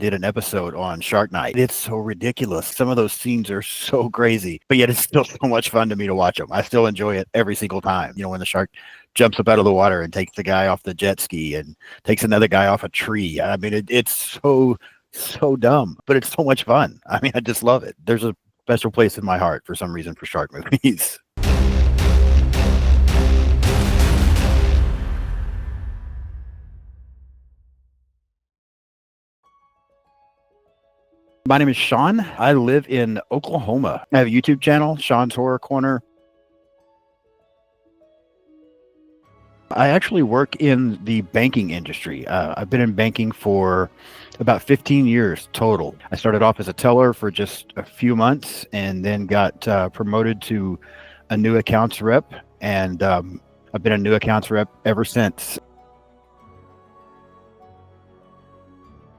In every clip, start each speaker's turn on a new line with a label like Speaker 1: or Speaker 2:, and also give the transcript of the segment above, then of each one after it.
Speaker 1: did an episode on Shark Night. It's so ridiculous. Some of those scenes are so crazy, but yet it's still so much fun to me to watch them. I still enjoy it every single time. When the shark jumps up out of the water and takes the guy off the jet ski and takes another guy off a tree. I mean, it's so dumb, but it's so much fun. I mean, I just love it. There's a special place in my heart for some reason for shark movies. My name is Sean. I live in Oklahoma. I have a YouTube channel, Sean's Horror Corner. I actually work in the banking industry. I've been in banking for about 15 years total. I started off as a teller for just a few months and then got promoted to a new accounts rep. And I've been a new accounts rep ever since.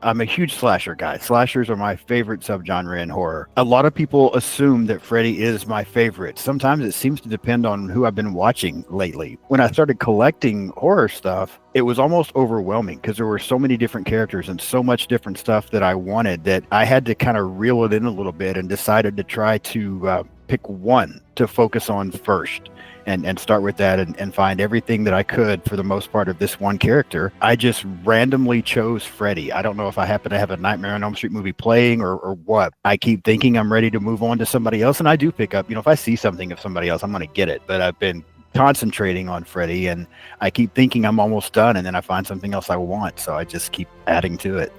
Speaker 1: I'm a huge slasher guy. Slashers are my favorite subgenre in horror. A lot of people assume that Freddy is my favorite. Sometimes it seems to depend on who I've been watching lately. When I started collecting horror stuff, it was almost overwhelming because there were so many different characters and so much different stuff that I wanted that I had to kind of reel it in a little bit and decided to try to pick one to focus on first. And start with that and find everything that I could for the most part of this one character. I just randomly chose Freddy. I don't know if I happen to have a Nightmare on Elm Street movie playing or what. I keep thinking I'm ready to move on to somebody else, and I do pick up, if I see something of somebody else, I'm going to get it. But I've been concentrating on Freddy, and I keep thinking I'm almost done, and then I find something else I want, so I just keep adding to it.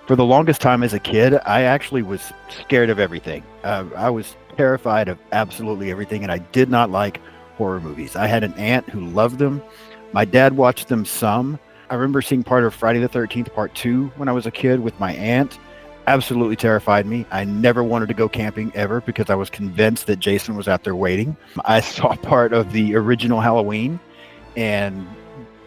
Speaker 1: For the longest time as a kid, I actually was scared of everything. I was terrified of absolutely everything, and I did not like horror movies. I had an aunt who loved them. My dad watched them some. I remember seeing part of Friday the 13th Part 2 when I was a kid with my aunt. Absolutely terrified me. I never wanted to go camping ever because I was convinced that Jason was out there waiting. I saw part of the original Halloween and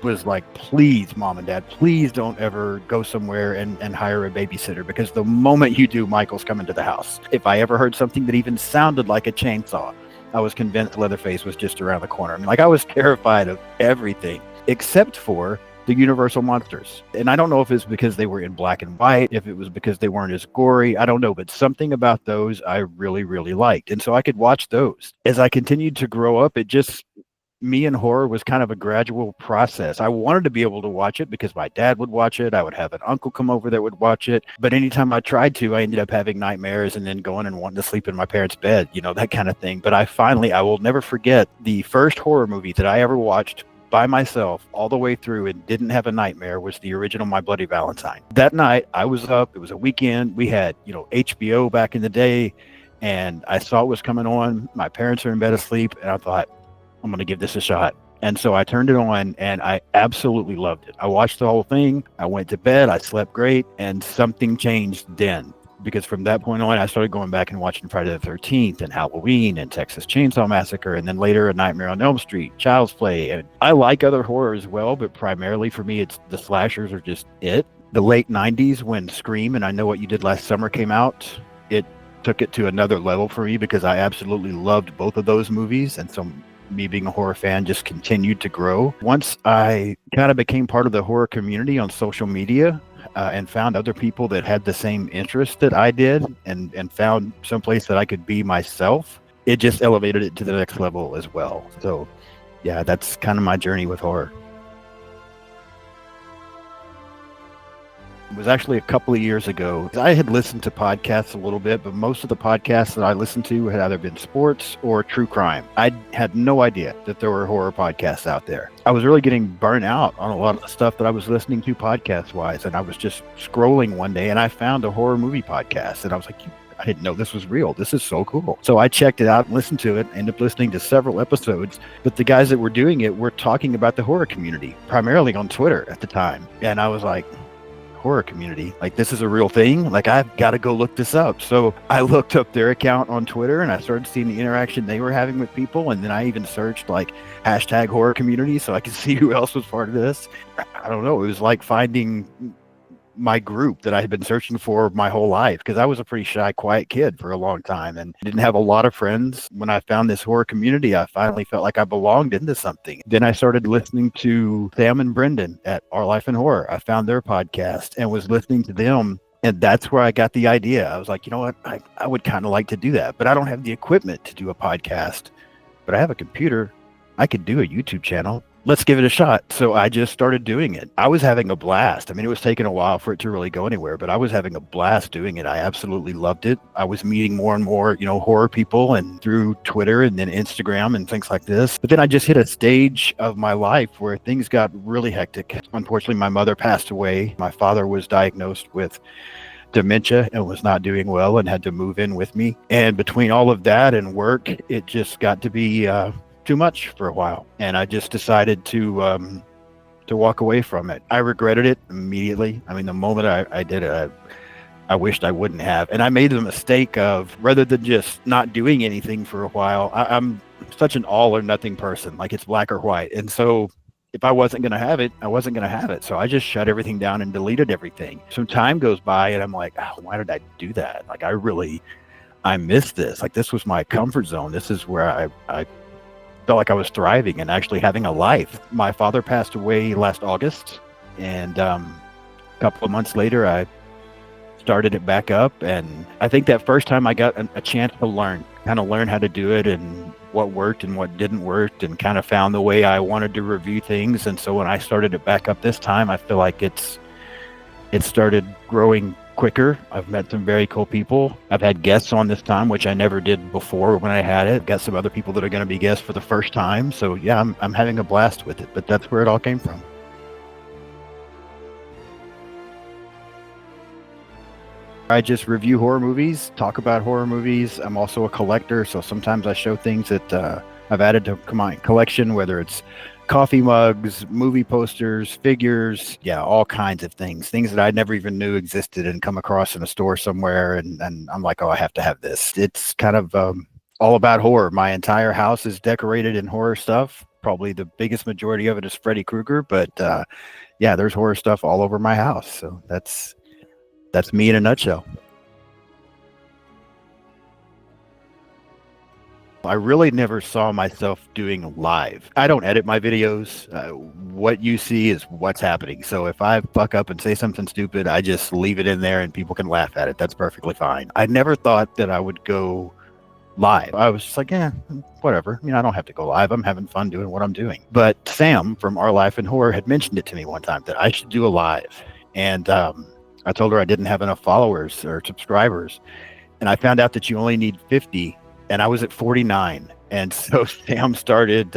Speaker 1: was like, please, Mom and Dad, please don't ever go somewhere and hire a babysitter, because the moment you do, Michael's coming to the house. If I ever heard something that even sounded like a chainsaw, I was convinced Leatherface was just around the corner. I mean, I was terrified of everything except for the Universal monsters. And I don't know if it's because they were in black and white, if it was because they weren't as gory, I don't know, but something about those I really, really liked. And so I could watch those. As I continued to grow up, me and horror was kind of a gradual process. I wanted to be able to watch it because my dad would watch it. I would have an uncle come over that would watch it. But anytime I tried to, I ended up having nightmares and then going and wanting to sleep in my parents' bed, that kind of thing. But I will never forget the first horror movie that I ever watched by myself all the way through and didn't have a nightmare was the original My Bloody Valentine. That night I was up, it was a weekend. We had, HBO back in the day, and I saw it was coming on. My parents are in bed asleep, and I thought, I'm going to give this a shot. And so I turned it on and I absolutely loved it. I watched the whole thing. I went to bed. I slept great, and something changed then, because from that point on, I started going back and watching Friday the 13th and Halloween and Texas Chainsaw Massacre, and then later A Nightmare on Elm Street, Child's Play. And I like other horror as well, but primarily for me, it's the slashers are just it. The late 90s when Scream and I Know What You Did Last Summer came out, it took it to another level for me because I absolutely loved both of those movies. And so me being a horror fan just continued to grow. Once I kind of became part of the horror community on social media and found other people that had the same interest that I did and found someplace that I could be myself, it just elevated it to the next level as well. So yeah, that's kind of my journey with horror. It was actually a couple of years ago. I had listened to podcasts a little bit, but most of the podcasts that I listened to had either been sports or true crime. I had no idea that there were horror podcasts out there. I was really getting burnt out on a lot of the stuff that I was listening to podcast-wise, and I was just scrolling one day, and I found a horror movie podcast, and I was like, I didn't know this was real. This is so cool. So I checked it out and listened to it, ended up listening to several episodes, but the guys that were doing it were talking about the horror community, primarily on Twitter at the time, and I was like, horror community, like this is a real thing, like I've got to go look this up. So I looked up their account on Twitter and I started seeing the interaction they were having with people, and then I even searched like hashtag horror community so I could see who else was part of this. I don't know, it was like finding my group that I had been searching for my whole life, because I was a pretty shy, quiet kid for a long time and didn't have a lot of friends. When I found this horror community, I finally felt like I belonged into something. Then I started listening to Sam and Brendan at Our Life in Horror. I found their podcast and was listening to them. And that's where I got the idea. I was like, you know what? I would kind of like to do that, but I don't have the equipment to do a podcast. But I have a computer. I could do a YouTube channel. Let's give it a shot. So I just started doing it. I was having a blast. I mean, it was taking a while for it to really go anywhere, but I was having a blast doing it. I absolutely loved it. I was meeting more and more, horror people, and through Twitter and then Instagram and things like this. But then I just hit a stage of my life where things got really hectic. Unfortunately, my mother passed away. My father was diagnosed with dementia and was not doing well and had to move in with me. And between all of that and work, it just got to be too much for a while, and I just decided to walk away from it. I regretted it immediately. I mean, the moment I did it, I wished I wouldn't have. And I made the mistake of, rather than just not doing anything for a while, I'm such an all or nothing person. Like, it's black or white. And so if I wasn't going to have it, I wasn't going to have it. So I just shut everything down and deleted everything. Some time goes by and I'm like, oh, why did I do that? Like, I missed this. Like, this was my comfort zone. This is where I felt like I was thriving and actually having a life. My father passed away last August, and a couple of months later, I started it back up. And I think that first time I got a chance to learn how to do it and what worked and what didn't work, and kind of found the way I wanted to review things. And so when I started it back up this time, I feel like it started growing quicker. I've met some very cool people. I've had guests on this time, which I never did before when I had it. Got some other people that are going to be guests for the first time. So yeah, I'm having a blast with it, but that's where it all came from. I just review horror movies, talk about horror movies. I'm also a collector, so sometimes I show things that I've added to my collection, whether it's coffee mugs, movie posters, figures, yeah, all kinds of things that I never even knew existed and come across in a store somewhere. And I'm like, oh, I have to have this. It's kind of all about horror. My entire house is decorated in horror stuff. Probably the biggest majority of it is Freddy Krueger, but yeah, there's horror stuff all over my house. So that's me in a nutshell. I really never saw myself doing live. I don't edit my videos. What you see is what's happening. So if I fuck up and say something stupid, I just leave it in there and people can laugh at it. That's perfectly fine. I never thought that I would go live. I was just like, whatever. I mean, I don't have to go live. I'm having fun doing what I'm doing. But Sam from Our Life in Horror had mentioned it to me one time that I should do a live. And I told her I didn't have enough followers or subscribers. And I found out that you only need 50. And I was at 49. And so Sam started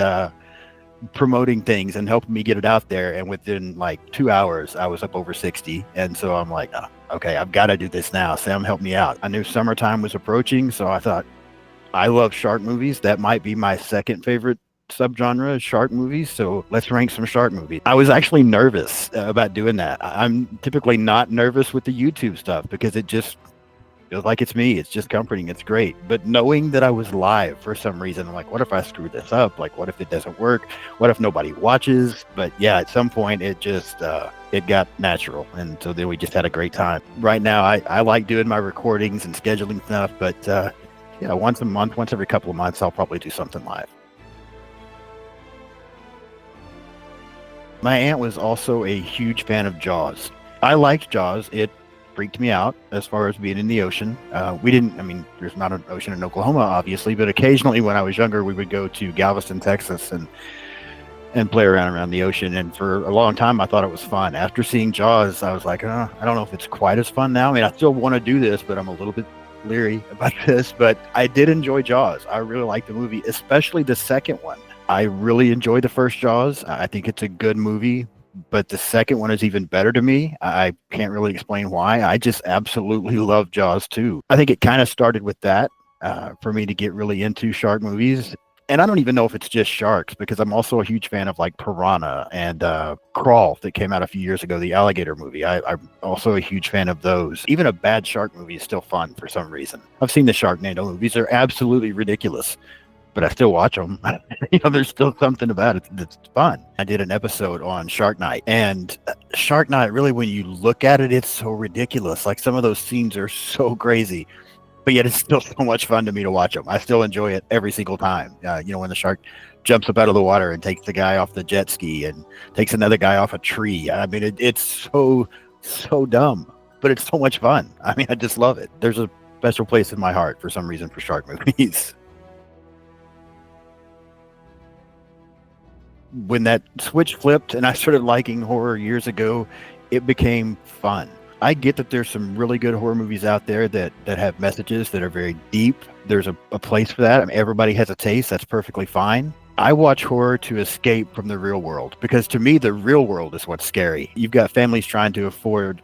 Speaker 1: promoting things and helping me get it out there. And within like 2 hours, I was up over 60. And so I'm like, oh, okay, I've got to do this now. Sam helped me out. I knew summertime was approaching. So I thought, I love shark movies. That might be my second favorite subgenre is shark movies. So let's rank some shark movies. I was actually nervous about doing that. I'm typically not nervous with the YouTube stuff because it just feels like it's me. It's just comforting. It's great. But knowing that I was live for some reason, I'm like, what if I screw this up? Like, what if it doesn't work? What if nobody watches? But yeah, at some point it just, it got natural. And so then we just had a great time. Right now, I like doing my recordings and scheduling stuff, but yeah, once a month, once every couple of months, I'll probably do something live. My aunt was also a huge fan of Jaws. I liked Jaws. It freaked me out as far as being in the ocean. There's not an ocean in Oklahoma, obviously, but occasionally when I was younger, we would go to Galveston, Texas, and play around the ocean. And for a long time, I thought it was fun. After seeing Jaws, I was like, I don't know if it's quite as fun now. I mean, I still want to do this, but I'm a little bit leery about this. But I did enjoy Jaws. I really liked the movie, especially the second one. I really enjoyed the first Jaws. I think it's a good movie, but the second one is even better to me. I can't really explain why. I just absolutely love Jaws 2. I think it kind of started with that for me to get really into shark movies. And I don't even know if it's just sharks, because I'm also a huge fan of like Piranha and Crawl that came out a few years ago, the alligator movie. I'm also a huge fan of those. Even a bad shark movie is still fun for some reason. I've seen the Sharknado movies. They're absolutely ridiculous. but I still watch them. There's still something about it that's fun. I did an episode on Shark Night, and Shark Night, really, when you look at it, it's so ridiculous. Like some of those scenes are so crazy, but yet it's still so much fun to me to watch them. I still enjoy it every single time. When the shark jumps up out of the water and takes the guy off the jet ski and takes another guy off a tree. I mean, it's so dumb, but it's so much fun. I mean, I just love it. There's a special place in my heart for some reason for shark movies. When that switch flipped and I started liking horror years ago, it became fun. I get that there's some really good horror movies out there that have messages that are very deep. There's a place for that. I mean, everybody has a taste. That's perfectly fine. I watch horror to escape from the real world, because to me, the real world is what's scary. You've got families trying to afford,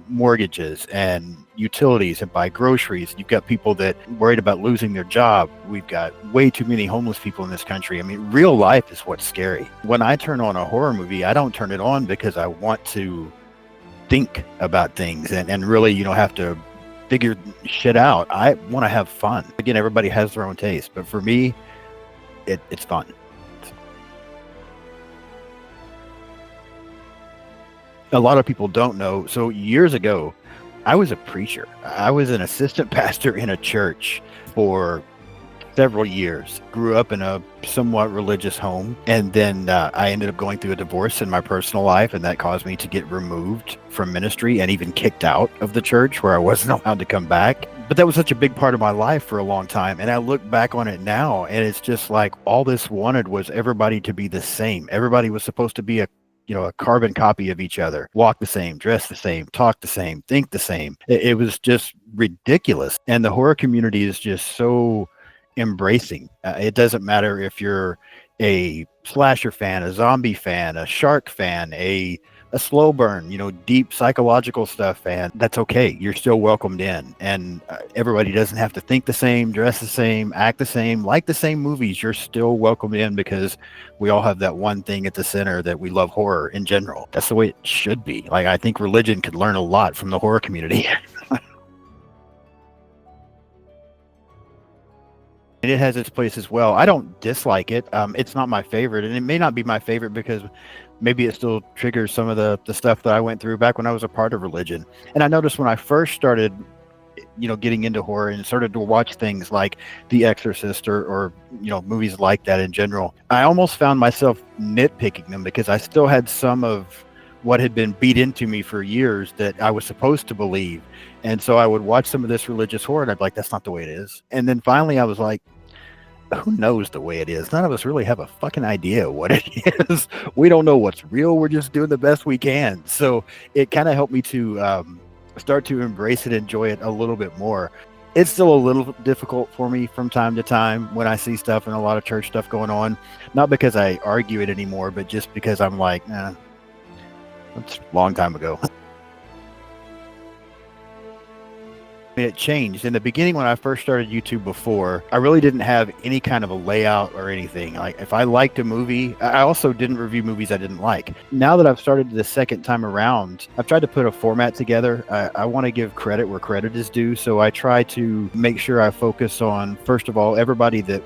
Speaker 1: mortgages and utilities and buy groceries. You've got people that worried about losing their job. We've got way too many homeless people in this country. I mean, real life is what's scary. When I turn on a horror movie, I don't turn it on because I want to think about things and really, have to figure shit out. I want to have fun. Again, everybody has their own taste, but for me, it's fun. A lot of people don't know. So years ago, I was a preacher. I was an assistant pastor in a church for several years. Grew up in a somewhat religious home, and then I ended up going through a divorce in my personal life, and that caused me to get removed from ministry and even kicked out of the church, where I wasn't allowed to come back. But that was such a big part of my life for a long time, and I look back on it now, and it's just like all this wanted was everybody to be the same. Everybody was supposed to be a carbon copy of each other, walk the same, dress the same, talk the same, think the same. It was just ridiculous. And the horror community is just so embracing. It doesn't matter if you're a slasher fan, a zombie fan, a shark fan, a slow burn, deep psychological stuff fan. That's okay. You're still welcomed in, and everybody doesn't have to think the same, dress the same, act the same, like the same movies. You're still welcomed in because we all have that one thing at the center, that we love horror in general. That's the way it should be. Like, I think religion could learn a lot from the horror community. And it has its place as well. I don't dislike it. It's not my favorite, and it may not be my favorite because maybe it still triggers some of the stuff that I went through back when I was a part of religion. And I noticed when I first started, getting into horror and started to watch things like The Exorcist or movies like that in general, I almost found myself nitpicking them because I still had some of what had been beat into me for years that I was supposed to believe. And so I would watch some of this religious horror and I'd be like, that's not the way it is. And then finally I was like, who knows the way it is? None of us really have a fucking idea what it is. We don't know what's real. We're just doing the best we can. So it kind of helped me to start to embrace it, enjoy it a little bit more. It's still a little difficult for me from time to time when I see stuff and a lot of church stuff going on. Not because I argue it anymore, but just because I'm like, that's a long time ago. It changed. In the beginning, when I first started YouTube before, I really didn't have any kind of a layout or anything. Like, if I liked a movie, I also didn't review movies I didn't like. Now that I've started the second time around, I've tried to put a format together. I want to give credit where credit is due. So I try to make sure I focus on, first of all, everybody that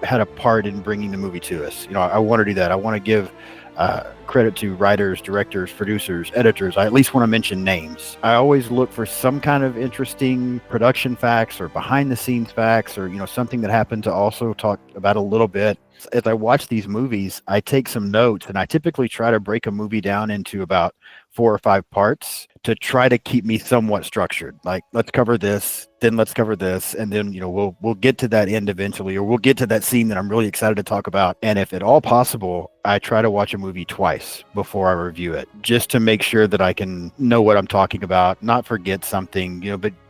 Speaker 1: had a part in bringing the movie to us. I want to do that. I want to give credit to writers, directors, producers, editors. I at least want to mention names. I always look for some kind of interesting production facts or behind the scenes facts or, something that happened to also talk about a little bit. As I watch these movies, I take some notes, and I typically try to break a movie down into about 4 or 5 parts to try to keep me somewhat structured. Like, let's cover this, then let's cover this, and then we'll get to that end eventually, or we'll get to that scene that I'm really excited to talk about. And if at all possible, I try to watch a movie twice before I review it, just to make sure that I can know what I'm talking about, not forget something,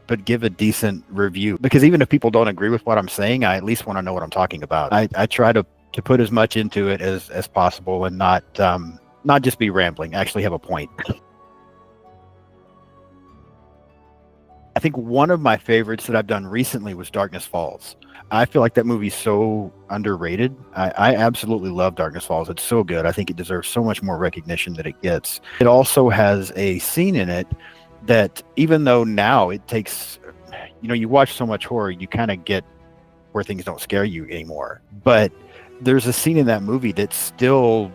Speaker 1: but give a decent review. Because even if people don't agree with what I'm saying, I at least want to know what I'm talking about. I try to put as much into it as possible and not just be rambling, actually have a point. I think one of my favorites that I've done recently was Darkness Falls. I feel like that movie's so underrated. I absolutely love Darkness Falls. It's so good. I think it deserves so much more recognition than it gets. It also has a scene in it that, even though now it takes, you watch so much horror, you kind of get where things don't scare you anymore. But there's a scene in that movie that still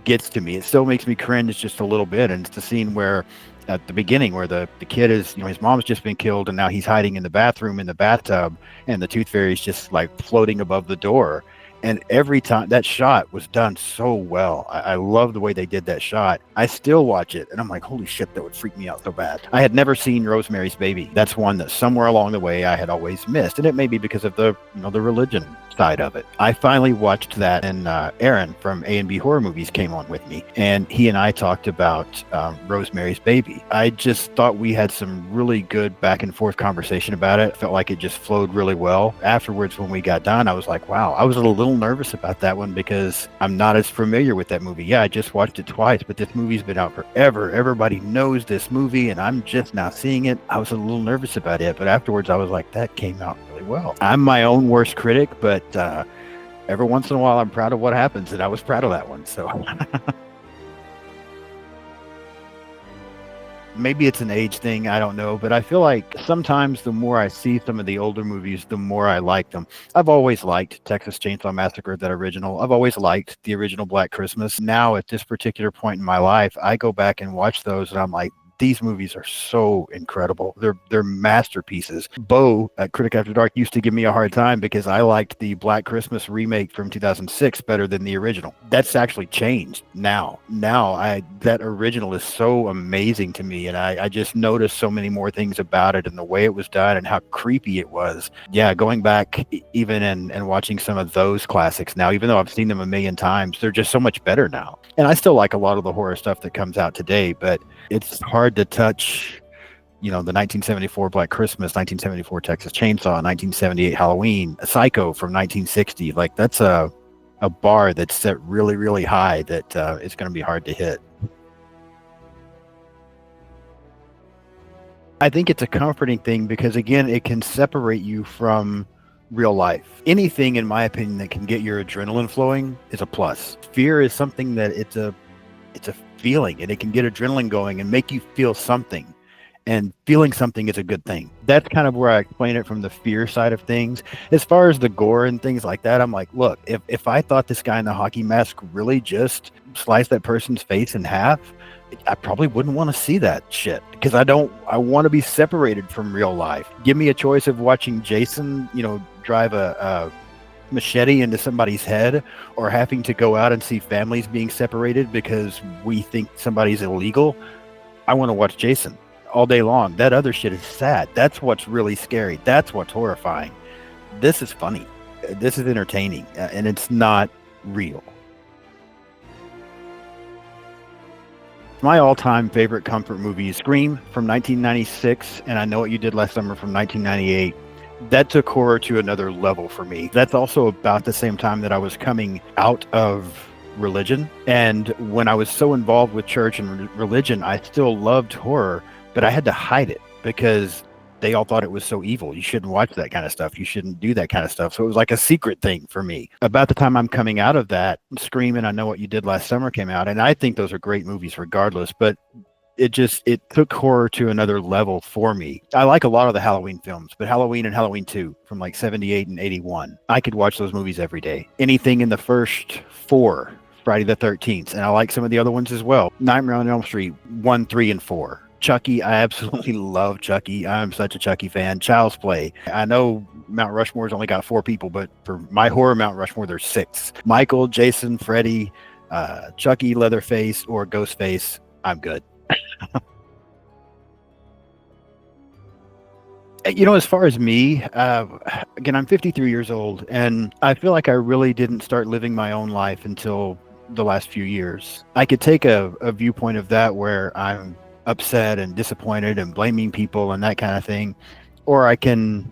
Speaker 1: gets to me. It still makes me cringe just a little bit. And it's the scene where at the beginning where the kid is, his mom's just been killed and now he's hiding in the bathroom in the bathtub and the tooth fairy's just like floating above the door. And every time that shot was done so well. I love the way they did that shot. I still watch it and I'm like, holy shit, that would freak me out so bad. I had never seen Rosemary's Baby. That's one that somewhere along the way I had always missed. And it may be because of the religion side of it. I finally watched that, and Aaron from A&B Horror Movies came on with me, and he and I talked about Rosemary's Baby. I just thought we had some really good back and forth conversation about it. Felt like it just flowed really well. Afterwards, when we got done, I was like, wow, I was a little nervous about that one because I'm not as familiar with that movie. Yeah, I just watched it twice, but this movie's been out forever. Everybody knows this movie, and I'm just now seeing it. I was a little nervous about it, but afterwards I was like, that came out really well. I'm my own worst critic, but every once in a while I'm proud of what happens, and I was proud of that one. So maybe it's an age thing, I don't know, but I feel like sometimes the more I see some of the older movies, the more I like them. I've always liked Texas Chainsaw Massacre, that original. I've always liked the original Black Christmas. Now at this particular point in my life, I go back and watch those and I'm like, these movies are so incredible. They're masterpieces. Bo at Critic After Dark used to give me a hard time because I liked the Black Christmas remake from 2006 better than the original. That's actually changed now. That original is so amazing to me, and I just noticed so many more things about it and the way it was done and how creepy it was. Yeah, going back even and watching some of those classics now, even though I've seen them a million times, they're just so much better now. And I still like a lot of the horror stuff that comes out today, but it's hard to touch, the 1974 Black Christmas, 1974 Texas Chainsaw, 1978 Halloween, Psycho from 1960. Like that's a bar that's set really, really high that it's going to be hard to hit. I think it's a comforting thing because, again, it can separate you from real life. Anything, in my opinion, that can get your adrenaline flowing is a plus. Fear is something that it's a feeling, and it can get adrenaline going and make you feel something. And feeling something is a good thing. That's kind of where I explain it from the fear side of things. As far as the gore and things like that, I'm like, look, if I thought this guy in the hockey mask really just sliced that person's face in half, I probably wouldn't want to see that shit because I want to be separated from real life. Give me a choice of watching Jason, drive a machete into somebody's head, or having to go out and see families being separated because we think somebody's illegal. I want to watch Jason all day long. That other shit is sad. That's what's really scary. That's what's horrifying. This is funny. This is entertaining, and it's not real. My all-time favorite comfort movie is Scream from 1996, and I Know What You Did Last Summer from 1998. That took horror to another level for me. That's also about the same time that I was coming out of religion. And when I was so involved with church and religion, I still loved horror, but I had to hide it because they all thought it was so evil. You shouldn't watch that kind of stuff. You shouldn't do that kind of stuff. So it was like a secret thing for me. About the time I'm coming out of that, Scream and I Know What You Did Last Summer came out. And I think those are great movies regardless, but it took horror to another level for me. I like a lot of the Halloween films, but Halloween and Halloween 2 from like 78 and 81, I could watch those movies every day. Anything in the first 4, Friday the 13th, and I like some of the other ones as well. Nightmare on Elm Street 1, 3, and 4. Chucky, I absolutely love Chucky. I'm such a Chucky fan. Child's Play. I know Mount Rushmore's only got 4 people, but for my horror Mount Rushmore, there's 6. Michael, Jason, Freddy, Chucky, Leatherface, or Ghostface. I'm good. As far as me, again, I'm 53 years old, and I feel like I really didn't start living my own life until the last few years. I could take a viewpoint of that where I'm upset and disappointed and blaming people and that kind of thing, or I can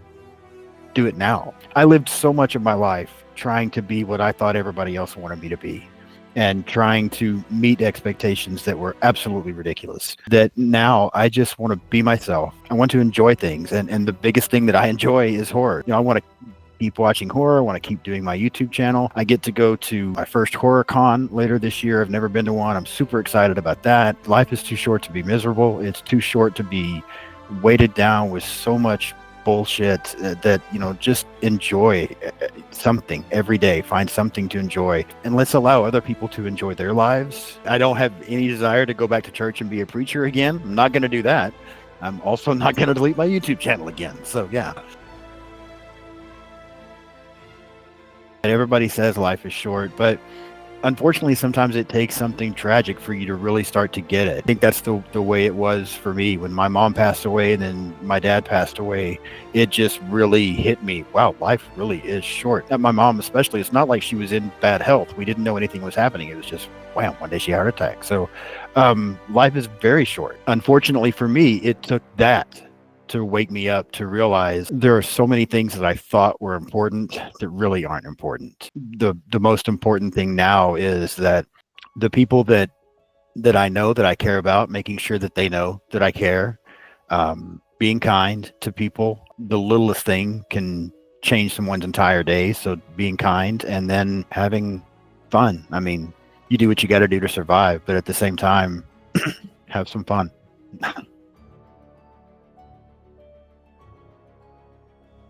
Speaker 1: do it now. I lived so much of my life trying to be what I thought everybody else wanted me to be, and trying to meet expectations that were absolutely ridiculous, that now I just want to be myself. I want to enjoy things. And the biggest thing that I enjoy is horror. I want to keep watching horror. I want to keep doing my YouTube channel. I get to go to my first horror con later this year. I've never been to one. I'm super excited about that. Life is too short to be miserable. It's too short to be weighted down with so much bullshit, that, just enjoy something every day. Find something to enjoy, and let's allow other people to enjoy their lives. I don't have any desire to go back to church and be a preacher again. I'm not going to do that. I'm also not going to delete my YouTube channel again. So yeah. Everybody says life is short, but unfortunately, sometimes it takes something tragic for you to really start to get it. I think that's the way it was for me when my mom passed away and then my dad passed away. It just really hit me. Wow, life really is short. And my mom especially, it's not like she was in bad health. We didn't know anything was happening. It was just, wham, one day she had a heart attack. So life is very short. Unfortunately for me, it took that to wake me up to realize there are so many things that I thought were important that really aren't important. The most important thing now is that the people that I know, that I care about, making sure that they know that I care, being kind to people. The littlest thing can change someone's entire day. So being kind, and then having fun. I mean, you do what you got to do to survive, but at the same time, have some fun.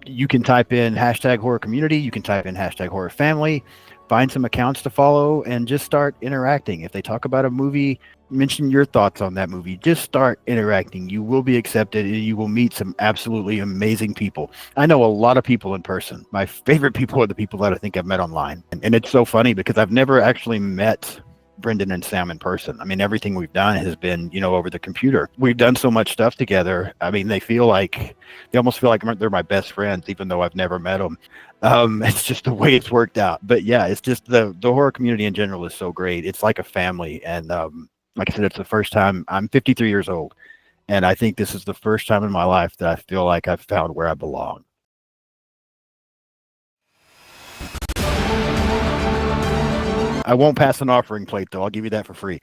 Speaker 1: You can type in hashtag horror community. You can type in hashtag horror family, find some accounts to follow, and just start interacting. If they talk about a movie, mention your thoughts on that movie. Just start interacting. You will be accepted, and you will meet some absolutely amazing people. I know a lot of people in person. My favorite people are the people that I think I've met online. And it's so funny because I've never actually met Brendan and Sam in person. I mean, everything we've done has been, over the computer. We've done so much stuff together. I mean, they almost feel like they're my best friends, even though I've never met them. It's just the way it's worked out. But yeah, it's just the horror community in general is so great. It's like a family. And like I said, it's the first time. I'm 53 years old, and I think this is the first time in my life that I feel like I've found where I belong. I won't pass an offering plate, though. I'll give you that for free.